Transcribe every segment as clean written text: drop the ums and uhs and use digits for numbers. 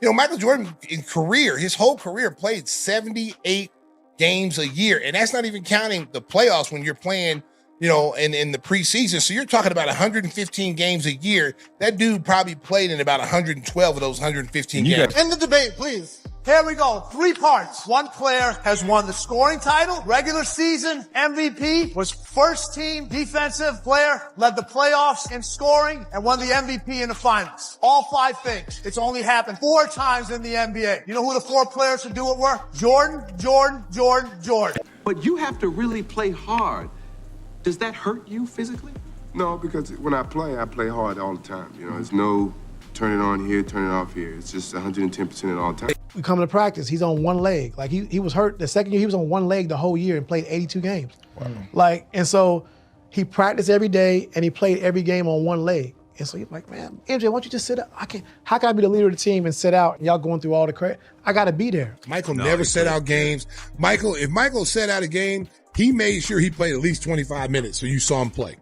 Michael Jordan his whole career played 78 games a year. And that's not even counting the playoffs when you're playing, in the preseason. So you're talking about 115 games a year. That dude probably played in about 112 of those 115 games. End the debate, please. Here we go. 3 parts. One player has won the scoring title, regular season MVP, was first team defensive player, led the playoffs in scoring, and won the MVP in the finals. All 5 things. It's only happened 4 times in the NBA. You know who the 4 players who do it were? Jordan. But you have to really play hard. Does that hurt you physically? No, because when I play hard all the time. There's no turn it on here, turn it off here. It's just 110% at all times. We come to practice, he's on one leg. Like he was hurt the second year, he was on one leg the whole year and played 82 games. Wow. And so he practiced every day and he played every game on one leg. And so he's like, man, MJ, why don't you just sit up? How can I be the leader of the team and sit out and y'all going through all the credit? I gotta be there. Michael never set out games. If Michael set out a game, he made sure he played at least 25 minutes so you saw him play.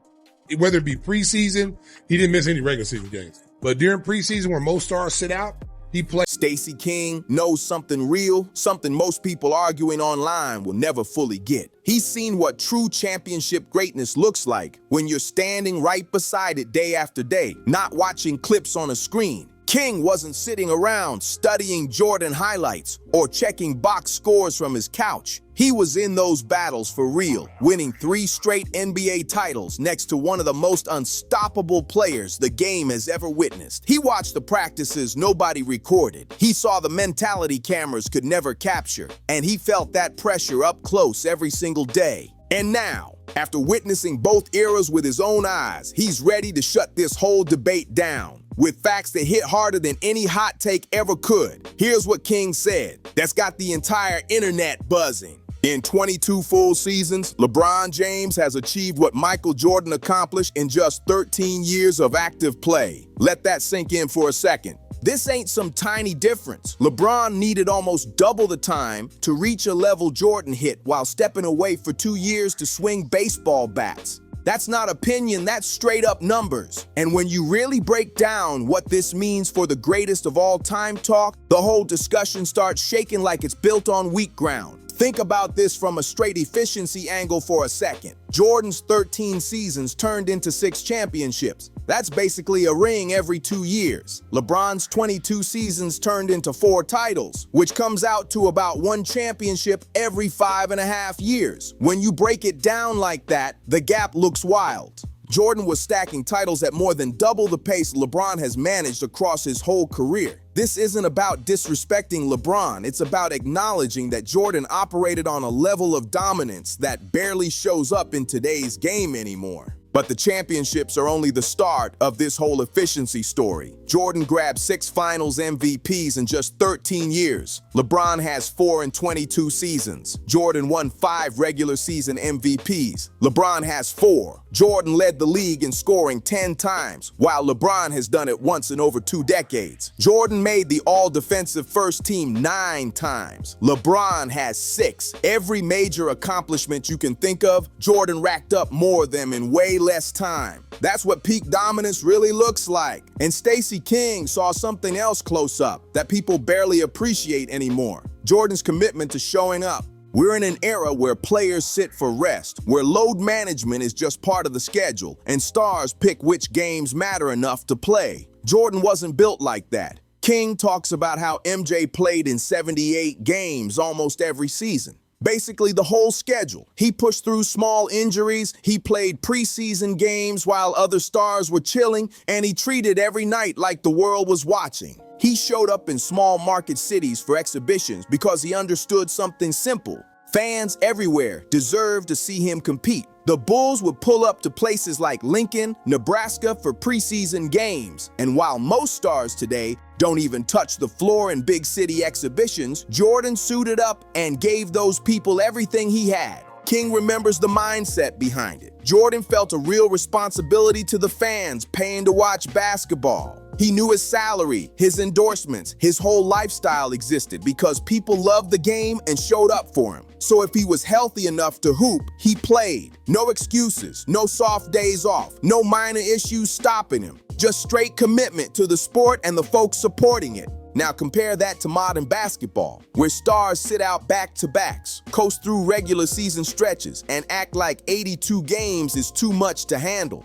Whether it be preseason, he didn't miss any regular season games. But during preseason where most stars sit out, he played. Stacey King knows something real, something most people arguing online will never fully get. He's seen what true championship greatness looks like when you're standing right beside it day after day, not watching clips on a screen. King wasn't sitting around studying Jordan highlights or checking box scores from his couch. He was in those battles for real, winning 3 straight NBA titles next to one of the most unstoppable players the game has ever witnessed. He watched the practices nobody recorded. He saw the mentality cameras could never capture, and he felt that pressure up close every single day. And now, after witnessing both eras with his own eyes, he's ready to shut this whole debate down with facts that hit harder than any hot take ever could. Here's what King said that's got the entire internet buzzing. In 22 full seasons, LeBronJames has achieved what Michael Jordan accomplished in just 13 years of active play. Let that sink in for a second. This ain't some tiny difference. LeBron needed almost double the time to reach a level Jordan hit while stepping away for 2 years to swing baseball bats. That's not opinion, that's straight up numbers. And when you really break down what this means for the greatest of all time talk, the whole discussion starts shaking like it's built on weak ground. Think about this from a straight efficiency angle for a second. Jordan's 13 seasons turned into 6 championships. That's basically a ring every 2 years. LeBron's 22 seasons turned into 4 titles, which comes out to about 1 championship every 5.5 years. When you break it down like that, the gap looks wild. Jordan was stacking titles at more than double the pace LeBron has managed across his whole career. This isn't about disrespecting LeBron, it's about acknowledging that Jordan operated on a level of dominance that barely shows up in today's game anymore. But the championships are only the start of this whole efficiency story. Jordan grabbed 6 finals MVPs in just 13 years. LeBron has 4 in 22 seasons. Jordan won 5 regular season MVPs. LeBron has 4. Jordan led the league in scoring 10 times, while LeBron has done it once in over 2 decades. Jordan made the all-defensive first team 9 times. LeBron has 6. Every major accomplishment you can think of, Jordan racked up more of them in way less time. That's what peak dominance really looks like. And Stacey King saw something else close up that people barely appreciate anymore. Jordan's commitment to showing up. We're in an era where players sit for rest, where load management is just part of the schedule, and stars pick which games matter enough to play. Jordan wasn't built like that. King talks about how MJ played in 78 games almost every season. Basically the whole schedule. He pushed through small injuries, he played preseason games while other stars were chilling, and he treated every night like the world was watching. He showed up in small market cities for exhibitions because he understood something simple. Fans everywhere deserved to see him compete. The Bulls would pull up to places like Lincoln, Nebraska for preseason games. And while most stars today don't even touch the floor in big city exhibitions, Jordan suited up and gave those people everything he had. King remembers the mindset behind it. Jordan felt a real responsibility to the fans paying to watch basketball. He knew his salary, his endorsements, his whole lifestyle existed because people loved the game and showed up for him. So if he was healthy enough to hoop, he played. No excuses, no soft days off, no minor issues stopping him. Just straight commitment to the sport and the folks supporting it. Now compare that to modern basketball, where stars sit out back-to-backs, coast through regular season stretches, and act like 82 games is too much to handle.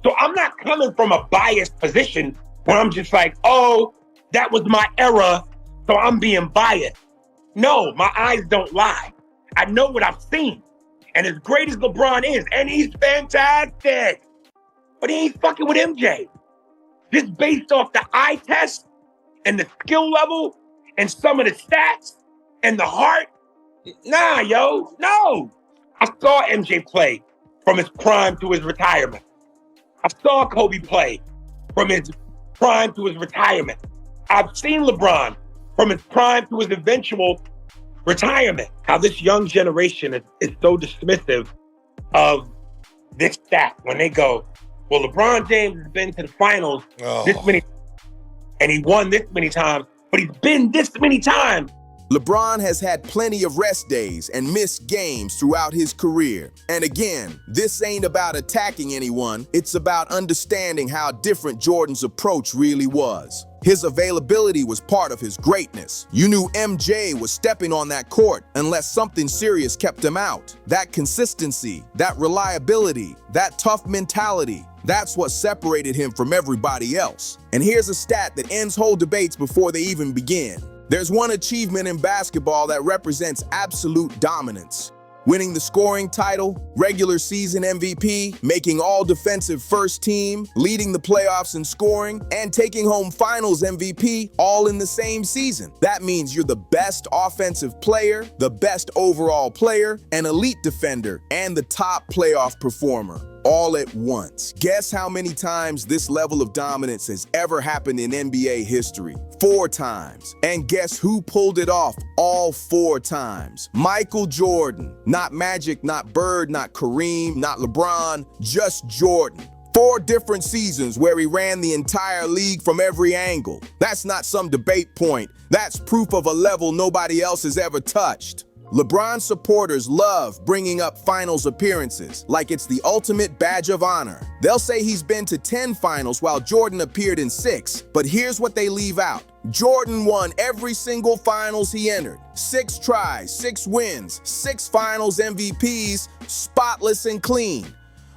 So I'm not coming from a biased position where I'm just like, oh, that was my era, so I'm being biased. No, my eyes don't lie. I know what I've seen. And as great as LeBron is, and he's fantastic, but he ain't fucking with MJ. Just based off the eye test and the skill level and some of the stats and the heart, nah, yo, no. I saw MJ play from his prime to his retirement. I saw Kobe play from his prime to his retirement. I've seen LeBron from his prime to his eventual retirement. How this young generation is so dismissive of this stat when they go, well, LeBron James has been to the finals this many, and he won this many times, but he's been this many times. LeBron has had plenty of rest days and missed games throughout his career. And again, this ain't about attacking anyone. It's about understanding how different Jordan's approach really was. His availability was part of his greatness. You knew MJ was stepping on that court unless something serious kept him out. That consistency, that reliability, that tough mentality, that's what separated him from everybody else. And here's a stat that ends whole debates before they even begin. There's one achievement in basketball that represents absolute dominance. Winning the scoring title, regular season MVP, making all defensive first team, leading the playoffs in scoring, and taking home finals MVP all in the same season. That means you're the best offensive player, the best overall player, an elite defender, and the top playoff performer, all at once. Guess how many times this level of dominance has ever happened in NBA history? 4 times. And guess who pulled it off all 4 times? Michael Jordan. Not Magic, not Bird, not Kareem, not LeBron, just Jordan. 4 different seasons where he ran the entire league from every angle. That's not some debate point. That's proof of a level nobody else has ever touched. LeBron supporters love bringing up finals appearances like it's the ultimate badge of honor. They'll say he's been to 10 finals while Jordan appeared in 6, but here's what they leave out. Jordan won every single finals he entered. 6 tries, 6 wins, 6 finals MVPs, spotless and clean.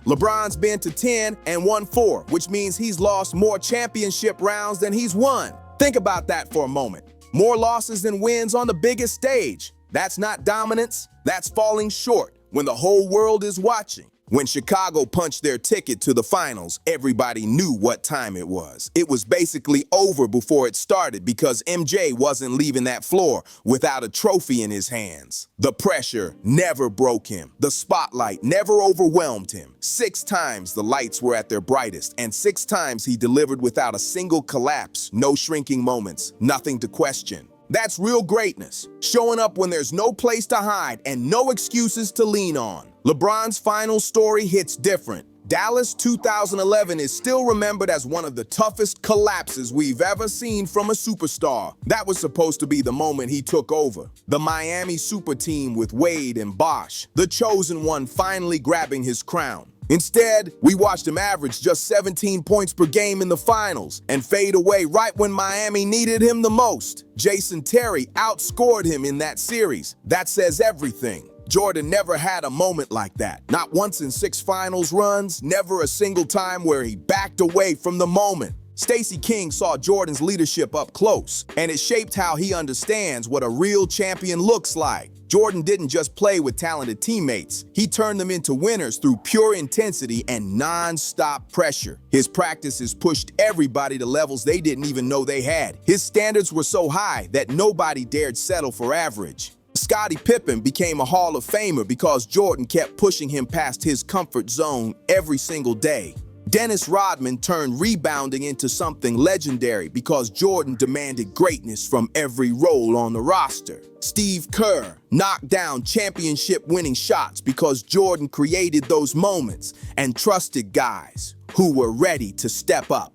LeBron's been to 10 and won 4, which means he's lost more championship rounds than he's won. Think about that for a moment. More losses than wins on the biggest stage. That's not dominance, that's falling short when the whole world is watching. When Chicago punched their ticket to the finals, everybody knew what time it was. It was basically over before it started because MJ wasn't leaving that floor without a trophy in his hands. The pressure never broke him. The spotlight never overwhelmed him. 6 times the lights were at their brightest, and 6 times he delivered without a single collapse, no shrinking moments, nothing to question. That's real greatness, showing up when there's no place to hide and no excuses to lean on. LeBron's final story hits different. Dallas 2011 is still remembered as one of the toughest collapses we've ever seen from a superstar. That was supposed to be the moment he took over. The Miami super team with Wade and Bosh, the chosen one finally grabbing his crown. Instead, we watched him average just 17 points per game in the finals and fade away right when Miami needed him the most. Jason Terry outscored him in that series. That says everything. Jordan never had a moment like that. Not once in 6 finals runs, never a single time where he backed away from the moment. Stacey King saw Jordan's leadership up close, and it shaped how he understands what a real champion looks like. Jordan didn't just play with talented teammates. He turned them into winners through pure intensity and non-stop pressure. His practices pushed everybody to levels they didn't even know they had. His standards were so high that nobody dared settle for average. Scottie Pippen became a Hall of Famer because Jordan kept pushing him past his comfort zone every single day. Dennis Rodman turned rebounding into something legendary because Jordan demanded greatness from every role on the roster. Steve Kerr knocked down championship-winning shots because Jordan created those moments and trusted guys who were ready to step up.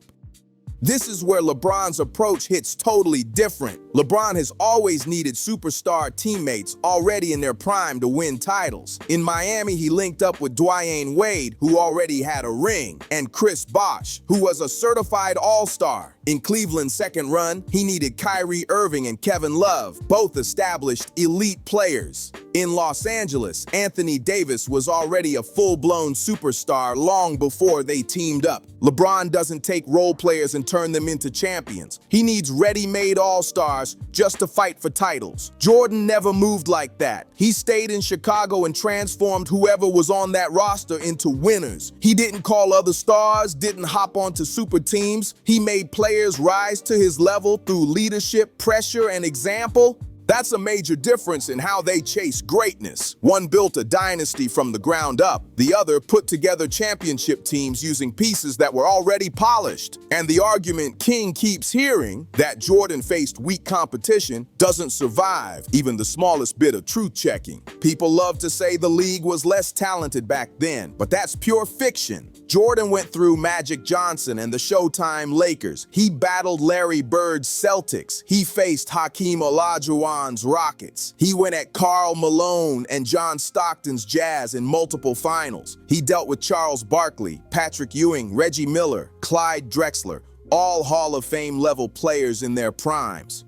This is where LeBron's approach hits totally different. LeBron has always needed superstar teammates already in their prime to win titles. In Miami, he linked up with Dwyane Wade, who already had a ring, and Chris Bosh, who was a certified all-star. In Cleveland's second run, he needed Kyrie Irving and Kevin Love, both established elite players. In Los Angeles, Anthony Davis was already a full-blown superstar long before they teamed up. LeBron doesn't take role players and turn them into champions. He needs ready-made all-stars just to fight for titles. Jordan never moved like that. He stayed in Chicago and transformed whoever was on that roster into winners. He didn't call other stars, didn't hop onto super teams. He made players rise to his level through leadership, pressure, and example. That's a major difference in how they chase greatness. One built a dynasty from the ground up. The other put together championship teams using pieces that were already polished. And the argument King keeps hearing, that Jordan faced weak competition, doesn't survive even the smallest bit of truth-checking. People love to say the league was less talented back then, but that's pure fiction. Jordan went through Magic Johnson and the Showtime Lakers. He battled Larry Bird's Celtics. He faced Hakeem Olajuwon's Rockets. He went at Karl Malone and John Stockton's Jazz in multiple finals. He dealt with Charles Barkley, Patrick Ewing, Reggie Miller, Clyde Drexler, all Hall of Fame level players in their primes.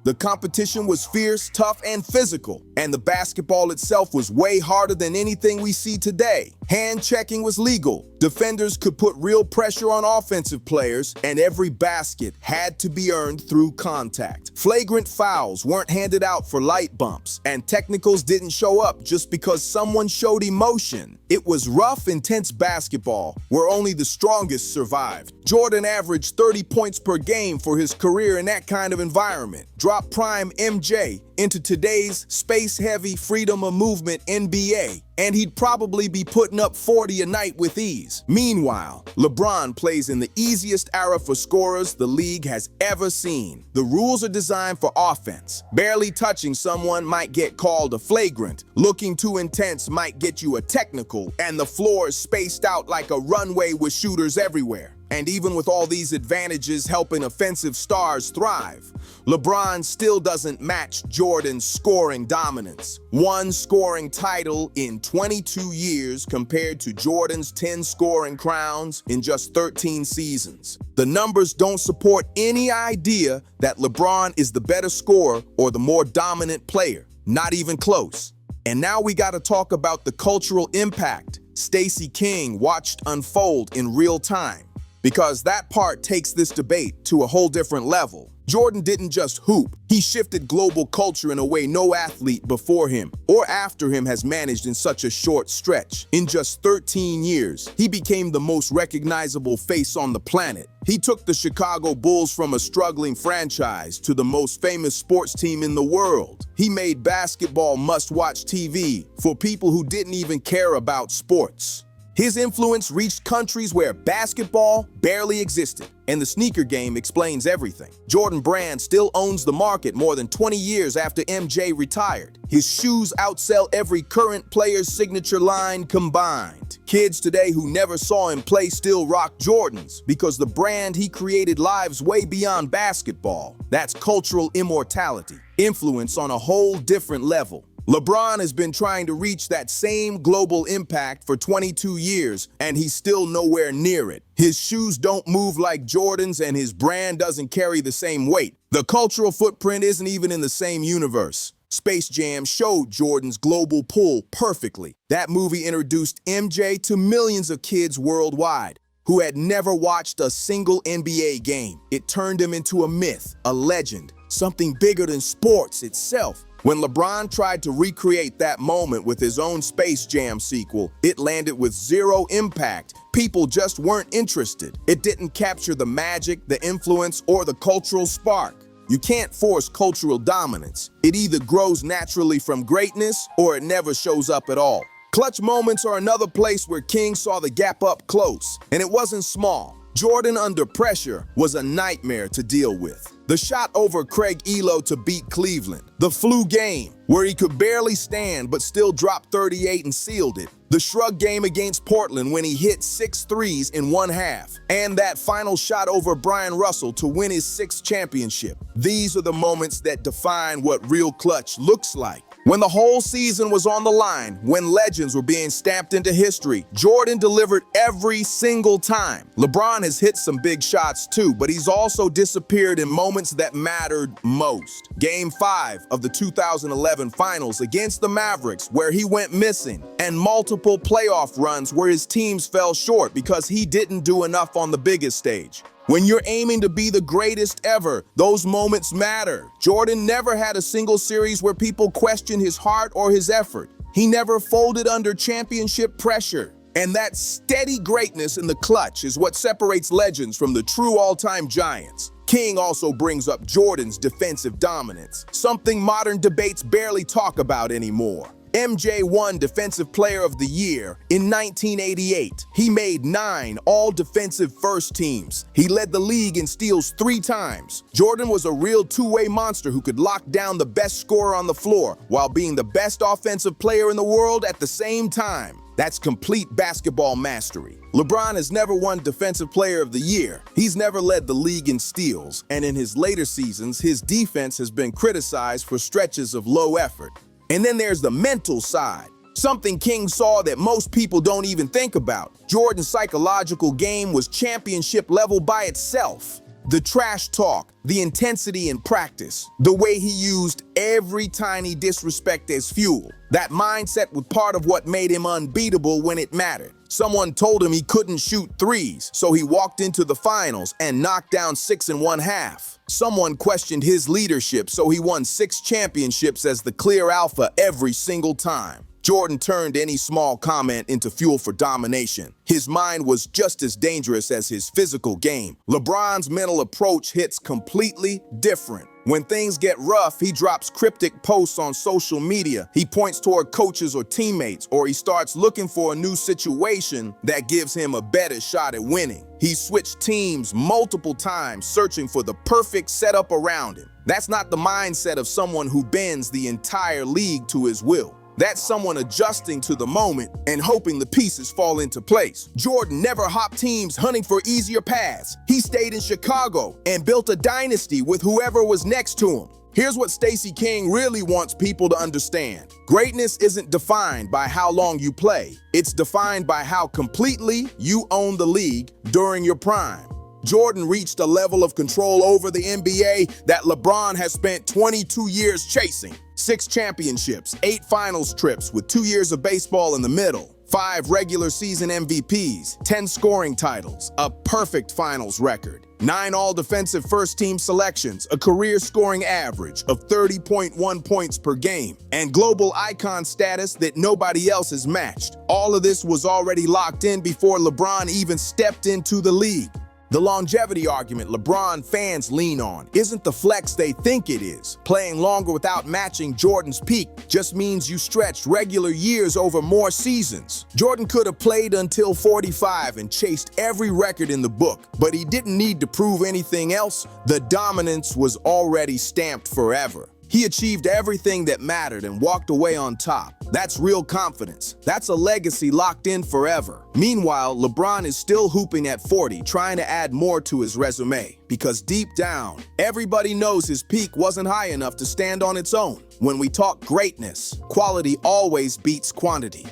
The competition was fierce, tough, and physical, and the basketball itself was way harder than anything we see today. Hand checking was legal. Defenders could put real pressure on offensive players, and every basket had to be earned through contact. Flagrant fouls weren't handed out for light bumps, and technicals didn't show up just because someone showed emotion. It was rough, intense basketball where only the strongest survived. Jordan averaged 30 points per game for his career in that kind of environment. Drop prime MJ into today's space-heavy freedom of movement NBA, and he'd probably be putting up 40 a night with ease. Meanwhile, LeBron plays in the easiest era for scorers the league has ever seen. The rules are designed for offense. Barely touching someone might get called a flagrant. Looking too intense might get you a technical, and the floor is spaced out like a runway with shooters everywhere. And even with all these advantages helping offensive stars thrive, LeBron still doesn't match Jordan's scoring dominance. One scoring title in 22 years compared to Jordan's 10 scoring crowns in just 13 seasons. The numbers don't support any idea that LeBron is the better scorer or the more dominant player. Not even close. And now we gotta talk about the cultural impact Stacey King watched unfold in real time, because that part takes this debate to a whole different level. Jordan didn't just hoop, he shifted global culture in a way no athlete before him or after him has managed in such a short stretch. In just 13 years, he became the most recognizable face on the planet. He took the Chicago Bulls from a struggling franchise to the most famous sports team in the world. He made basketball must-watch TV for people who didn't even care about sports. His influence reached countries where basketball barely existed, and the sneaker game explains everything. Jordan Brand still owns the market more than 20 years after MJ retired. His shoes outsell every current player's signature line combined. Kids today who never saw him play still rock Jordans because the brand he created lives way beyond basketball. That's cultural immortality, influence on a whole different level. LeBron has been trying to reach that same global impact for 22 years, and he's still nowhere near it. His shoes don't move like Jordan's, and his brand doesn't carry the same weight. The cultural footprint isn't even in the same universe. Space Jam showed Jordan's global pull perfectly. That movie introduced MJ to millions of kids worldwide who had never watched a single NBA game. It turned him into a myth, a legend, something bigger than sports itself. When LeBron tried to recreate that moment with his own Space Jam sequel, it landed with zero impact. People just weren't interested. It didn't capture the magic, the influence, or the cultural spark. You can't force cultural dominance. It either grows naturally from greatness or it never shows up at all. Clutch moments are another place where King saw the gap up close, and it wasn't small. Jordan under pressure was a nightmare to deal with. The shot over Craig Elo to beat Cleveland. The flu game, where he could barely stand but still dropped 38 and sealed it. The shrug game against Portland when he hit 6 threes in one half, and that final shot over Brian Russell to win his 6th championship. These are the moments that define what real clutch looks like. When the whole season was on the line, when legends were being stamped into history, Jordan delivered every single time. LeBron has hit some big shots too, but he's also disappeared in moments that mattered most. Game 5 of the 2011 Finals against the Mavericks, where he went missing, and multiple playoff runs where his teams fell short because he didn't do enough on the biggest stage. When you're aiming to be the greatest ever, those moments matter. Jordan never had a single series where people questioned his heart or his effort. He never folded under championship pressure. And that steady greatness in the clutch is what separates legends from the true all-time giants. King also brings up Jordan's defensive dominance, something modern debates barely talk about anymore. MJ won Defensive Player of the Year in 1988. He made 9 all-defensive first teams. He led the league in steals 3 times. Jordan was a real two-way monster who could lock down the best scorer on the floor while being the best offensive player in the world at the same time. That's complete basketball mastery. LeBron has never won Defensive Player of the Year. He's never led the league in steals, and in his later seasons, his defense has been criticized for stretches of low effort. And then there's the mental side, something King saw that most people don't even think about. Jordan's psychological game was championship level by itself. The trash talk, the intensity in practice, the way he used every tiny disrespect as fuel. That mindset was part of what made him unbeatable when it mattered. Someone told him he couldn't shoot threes, so he walked into the finals and knocked down 6 in one half. Someone questioned his leadership, so he won 6 championships as the clear alpha every single time. Jordan turned any small comment into fuel for domination. His mind was just as dangerous as his physical game. LeBron's mental approach hits completely different. When things get rough, he drops cryptic posts on social media. He points toward coaches or teammates, or he starts looking for a new situation that gives him a better shot at winning. He switched teams multiple times, searching for the perfect setup around him. That's not the mindset of someone who bends the entire league to his will. That's someone adjusting to the moment and hoping the pieces fall into place. Jordan never hopped teams hunting for easier paths. He stayed in Chicago and built a dynasty with whoever was next to him. Here's what Stacey King really wants people to understand. Greatness isn't defined by how long you play. It's defined by how completely you own the league during your prime. Jordan reached a level of control over the NBA that LeBron has spent 22 years chasing. 6 championships, 8 finals trips with 2 years of baseball in the middle, 5 regular season MVPs, 10 scoring titles, a perfect finals record, 9 all-defensive first-team selections, a career scoring average of 30.1 points per game, and global icon status that nobody else has matched. All of this was already locked in before LeBron even stepped into the league. The longevity argument LeBron fans lean on isn't the flex they think it is. Playing longer without matching Jordan's peak just means you stretched regular years over more seasons. Jordan could have played until 45 and chased every record in the book, but he didn't need to prove anything else. The dominance was already stamped forever. He achieved everything that mattered and walked away on top. That's real confidence. That's a legacy locked in forever. Meanwhile, LeBron is still hooping at 40, trying to add more to his resume. Because deep down, everybody knows his peak wasn't high enough to stand on its own. When we talk greatness, quality always beats quantity.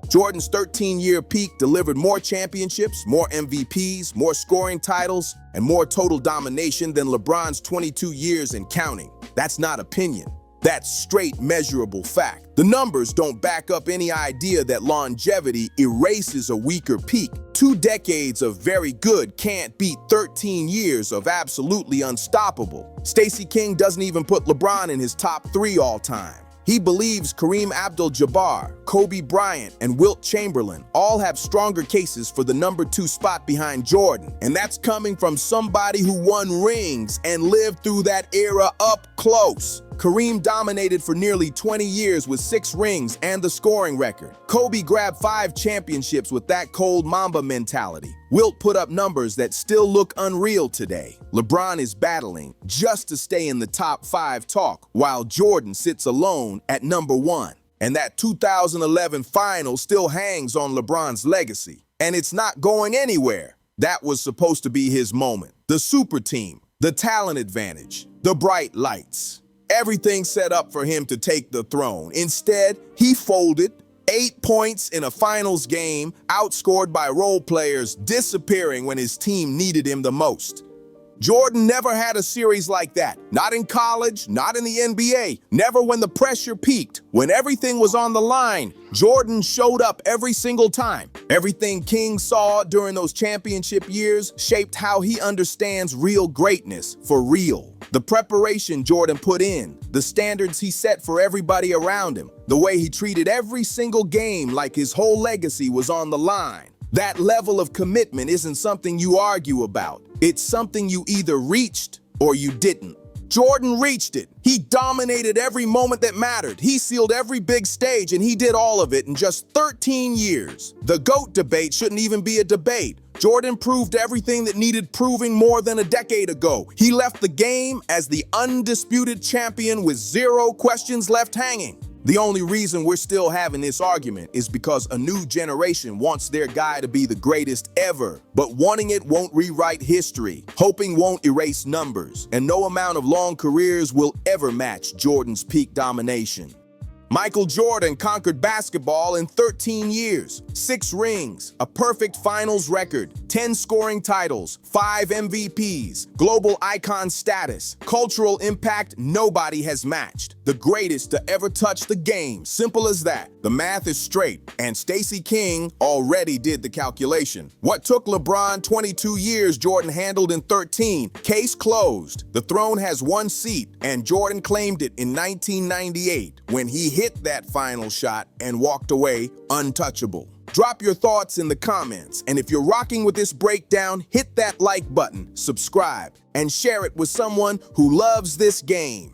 Jordan's 13-year peak delivered more championships, more MVPs, more scoring titles, and more total domination than LeBron's 22 years and counting. That's not opinion. That's straight measurable fact. The numbers don't back up any idea that longevity erases a weaker peak. 2 decades of very good can't beat 13 years of absolutely unstoppable. Stacey King doesn't even put LeBron in his top 3 all time. He believes Kareem Abdul-Jabbar, Kobe Bryant, and Wilt Chamberlain all have stronger cases for the number 2 spot behind Jordan. And that's coming from somebody who won rings and lived through that era up close. Kareem dominated for nearly 20 years with 6 rings and the scoring record. Kobe grabbed 5 championships with that cold Mamba mentality. Wilt put up numbers that still look unreal today. LeBron is battling just to stay in the top 5 talk, while Jordan sits alone at number 1. And that 2011 final still hangs on LeBron's legacy. And it's not going anywhere. That was supposed to be his moment. The super team, the talent advantage, the bright lights. Everything set up for him to take the throne. Instead, he folded. 8 points in a finals game, outscored by role players, disappearing when his team needed him the most. Jordan never had a series like that. Not in college, not in the NBA, never when the pressure peaked. When everything was on the line, Jordan showed up every single time. Everything King saw during those championship years shaped how he understands real greatness for real. The preparation Jordan put in, the standards he set for everybody around him, the way he treated every single game like his whole legacy was on the line. That level of commitment isn't something you argue about. It's something you either reached or you didn't. Jordan reached it. He dominated every moment that mattered. He sealed every big stage, and he did all of it in just 13 years. The GOAT debate shouldn't even be a debate. Jordan proved everything that needed proving more than a decade ago. He left the game as the undisputed champion with 0 questions left hanging. The only reason we're still having this argument is because a new generation wants their guy to be the greatest ever. But wanting it won't rewrite history. Hoping won't erase numbers. And no amount of long careers will ever match Jordan's peak domination. Michael Jordan conquered basketball in 13 years, 6 rings, a perfect finals record, 10 scoring titles, 5 MVPs, global icon status, cultural impact nobody has matched. The greatest to ever touch the game, simple as that. The math is straight, and Stacey King already did the calculation. What took LeBron 22 years, Jordan handled in 13. Case closed. The throne has 1 seat, and Jordan claimed it in 1998 when he hit that final shot and walked away untouchable. Drop your thoughts in the comments, and if you're rocking with this breakdown, hit that like button, subscribe, and share it with someone who loves this game.